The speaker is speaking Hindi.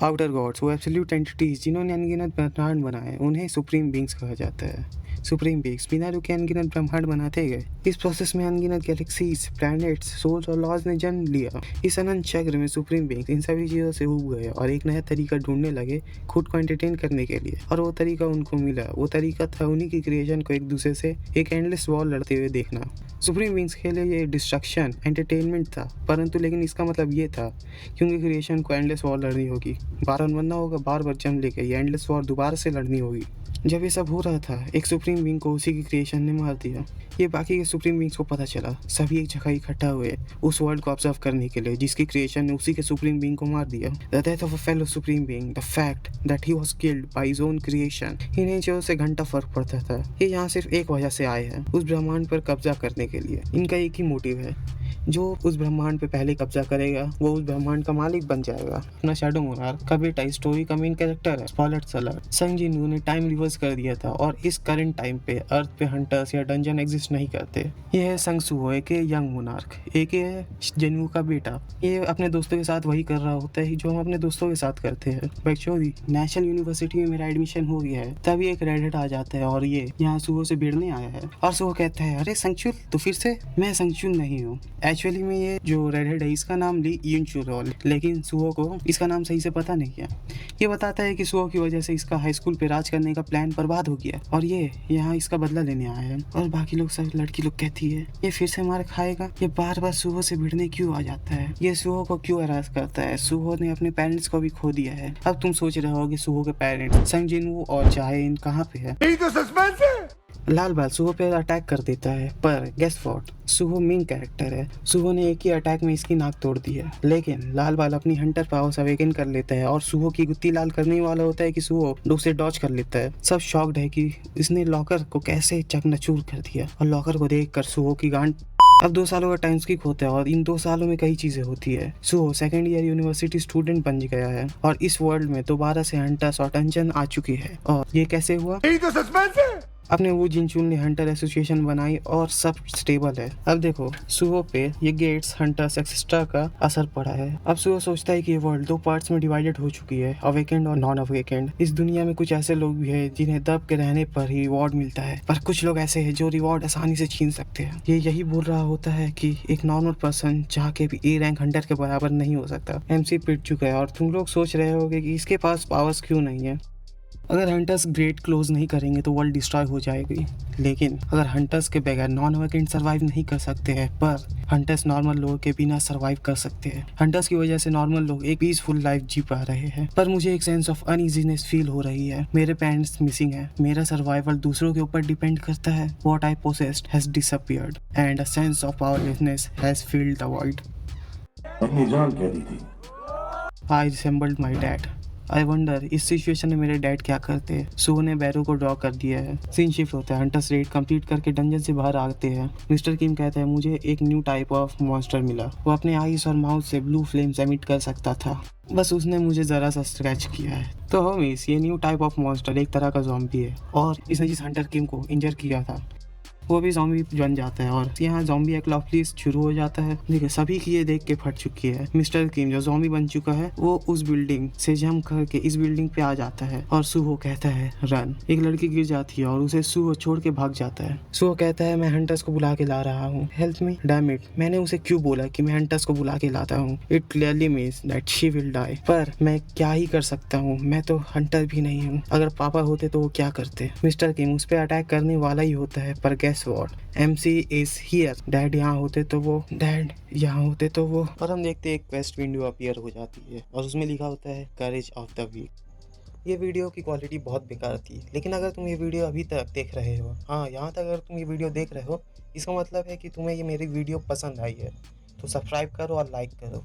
आउटर गॉड्स वो एब्सोल्यूट एंटिटीज जिन्होंने अनगिनत ब्रह्मांड बनाए, उन्हें सुप्रीम बींग्स कहा जाता है। सुप्रीम बींग्स बिना रुके अनगिनत ब्रह्मांड बनाते गए। इस प्रोसेस में अनगिनत गैलेक्सीज, प्लैनेट्स, सोल्स और लॉज ने जन्म लिया। इस अनंत चक्र में सुप्रीम बींग्स इन सभी चीज़ों से उब गए और एक नया तरीका ढूंढने लगे खुद को एंटरटेन करने के लिए। और वो तरीका उनको मिला। वो तरीका था उन्हीं की क्रिएशन को एक दूसरे से एक एंडलेस वॉर लड़ते हुए देखना। सुप्रीम बींग्स के लिए ये डिस्ट्रक्शन एंटरटेनमेंट था, परंतु लेकिन इसका मतलब ये था कि उनकी क्रिएशन को एंडलेस वॉर लड़नी होगी, बार बनना होगा, बार बार जम लेके ये एंडलेस वॉर दोबारा से लड़नी होगी। जब ये सब हो रहा था, एक सुप्रीम बींग को उसी की क्रिएशन ने मार दिया। ये बाकी के सुप्रीम बींग्स को पता चला। सभी एक जगह इकट्ठा हुए उस वर्ल्ड को ऑब्जर्व करने के लिए जिसकी क्रिएशन ने उसी के सुप्रीम बींग को मार दिया। The death of a fellow supreme being, the fact that he was killed by his own creation, इन्हीं चीजों से घंटा फर्क पड़ता था। ये यहाँ सिर्फ एक वजह से आए हैं, उस ब्रह्मांड पर कब्जा करने के लिए। इनका एक ही मोटिव है, जो उस ब्रह्मांड पे पहले कब्जा करेगा वो उस ब्रह्मांड का मालिक बन जाएगा। अपना शैडो मोनार्क का बेटा इस स्टोरी का मेन कैरेक्टर है। Spoilers alert. संग जिनवू ने टाइम रिवर्स कर दिया था और इस करंट टाइम पे अर्थ पे हंटर्स या डंजन एग्जिस्ट नहीं करते। ये है संग सुहो एके यंग मोनार्क, एके है जिनवू का बेटा। ये अपने दोस्तों के साथ वही कर रहा होता है जो हम अपने दोस्तों के साथ करते हैं। बच्चों, नेशनल यूनिवर्सिटी में मेरा एडमिशन हो गया है। तभी एक रेडिट आ जाता है और ये यहाँ सुहो से भिड़ने आया है और सुहो कहता है, अरे संगचुल तो फिर से? मैं संगचुल नहीं हूँ। एक्चुअली में ये जो रेडहेड है इसका नाम ली यूनचुरोल, लेकिन सुहो को इसका नाम सही से पता नहीं है। ये बताता है कि सुहो की वजह से इसका हाई स्कूल पे राज करने का प्लान बर्बाद हो गया और ये यहाँ इसका बदला लेने आया है। और बाकी लोग सब लड़की लोग कहती है ये फिर से मार खाएगा, ये बार बार सुहो से भिड़ने क्यों आ जाता है, ये सुहो को क्यों हरास करता है। सुहो ने अपने पेरेंट्स को भी खो दिया है। अब तुम सोच रहे हो कि सुहो के पेरेंट्स संग जिनवू और जाए इन कहाँ पे है। यही तो सस्पेंस है। लाल बाल सुहो पे अटैक कर देता है, पर guess what, Suho main character है। सुहो ने एक ही अटैक में इसकी नाक तोड़ दी है, लेकिन लाल बाल अपनी हंटर पावर्स अवेकन कर लेता है और सुहो की गुत्ती लाल करने वाला होता है कि सुहो उसे डॉज कर लेता है। सब शॉक्ड है कि इसने लॉकर को कैसे चकनाचूर कर दिया और लॉकर को देखकर सुहो की गांड। अब 2 सालों का टाइम स्किप होता है और इन 2 सालों में कई चीजें होती है। सुहो सेकंड ईयर यूनिवर्सिटी स्टूडेंट बन गया है और इस वर्ल्ड में दोबारा से हंटर्स और डंजन आ चुकी है। और ये कैसे हुआ? यही तो सस्पेंस है। अपने वो जिनचुन ने हंटर एसोसिएशन बनाई और सब स्टेबल है। अब देखो सुहो पे ये गेट्स, हंटर्स एक्सेट्रा का असर पड़ा है। अब सुहो सोचता है कि ये वर्ल्ड 2 पार्ट्स में डिवाइडेड हो चुकी है, अवेकेंड और नॉन अवेकेंड। इस दुनिया में कुछ ऐसे लोग भी है जिन्हें दब के रहने पर ही रिवॉर्ड मिलता है, पर कुछ लोग ऐसे हैं जो रिवॉर्ड आसानी से छीन सकते हैं। ये यही बोल रहा होता है कि एक नॉर्मल पर्सन चाह के भी ए रैंक हंटर के बराबर नहीं हो सकता। एमसी पिट चुका है और तुम लोग सोच रहे होगे कि इसके पास पावर्स क्यों नहीं है। अगर हंटर्स ग्रेट क्लोज नहीं करेंगे तो वर्ल्ड डिस्ट्रॉय हो जाएगी, लेकिन अगर हंटर्स के बगैर नॉन अवेकेंड सर्वाइव नहीं कर सकते हैं, पर हंटर्स नॉर्मल लोगों के बिना सर्वाइव कर सकते हैं। हंटर्स की वजह से नॉर्मल लोग एक पीसफुल लाइफ जी पा रहे हैं, पर मुझे एक सेंस ऑफ अनइजीनेस फील हो रही है। मेरे पेरेंट्स मिसिंग है, मेरा सर्वाइवल दूसरों के ऊपर डिपेंड करता है। What I possessed has disappeared and a sense of powerlessness has filled the world. अपनी जान कह दी थी। आई रिसेंबल्ड माई डैड। आई वंडर इस सिचुएशन में मेरे डैड क्या करते। सुहो ने बैरो को ड्रॉ कर दिया है। सीन शिफ्ट होता है, हंटर्स रेड कंप्लीट करके डंजन से बाहर आते हैं। मिस्टर किम कहता है मुझे एक न्यू टाइप ऑफ मॉन्स्टर मिला, वो अपने आईज और माउथ से ब्लू फ्लेम्स एमिट कर सकता था, बस उसने मुझे जरा सा स्क्रैच किया है। तो होमीस ये न्यू टाइप ऑफ मॉन्स्टर एक तरह का ज़ॉम्बी है और इसने जिस हंटर किम को इंजर किया था वो भी ज़ॉम्बी बन जाता है और यहाँ ज़ॉम्बी एक्लॉप्लिस शुरू हो जाता है। देखिए सभी की ये देख के फट चुकी है। मिस्टर किम जो ज़ॉम्बी बन चुका है वो उस बिल्डिंग से जंप करके इस बिल्डिंग पे आ जाता है और सुहो कहता है रन। एक लड़की गिर जाती है और उसे सुहो छोड़ के भाग जाता है। सुहो कहता है मैं हंटर्स को बुला के ला रहा हूँ, हेल्प मी। डैम इट, मैंने उसे क्यों बोला कि मैं हंटर्स को बुला के लाता हूँ? It clearly means that she will die. पर मैं क्या ही कर सकता हूँ, मैं तो हंटर भी नहीं हूँ। अगर पापा होते तो वो क्या करते? मिस्टर किम उस पर अटैक करने वाला ही होता है, पर guess what, MC is here। Dad यहाँ होते तो वो, डैड यहाँ होते तो वो। और हम देखते एक क्वेस्ट विंडो अपीयर हो जाती है और उसमें लिखा होता है करेज ऑफ द वीक। ये वीडियो की क्वालिटी बहुत बेकार थी, लेकिन अगर तुम ये वीडियो अभी तक देख रहे हो, हाँ यहाँ तक अगर तुम ये वीडियो देख रहे हो, इसका मतलब है कि तुम्हें ये मेरी वीडियो पसंद आई है। तो सब्सक्राइब करो और लाइक करो।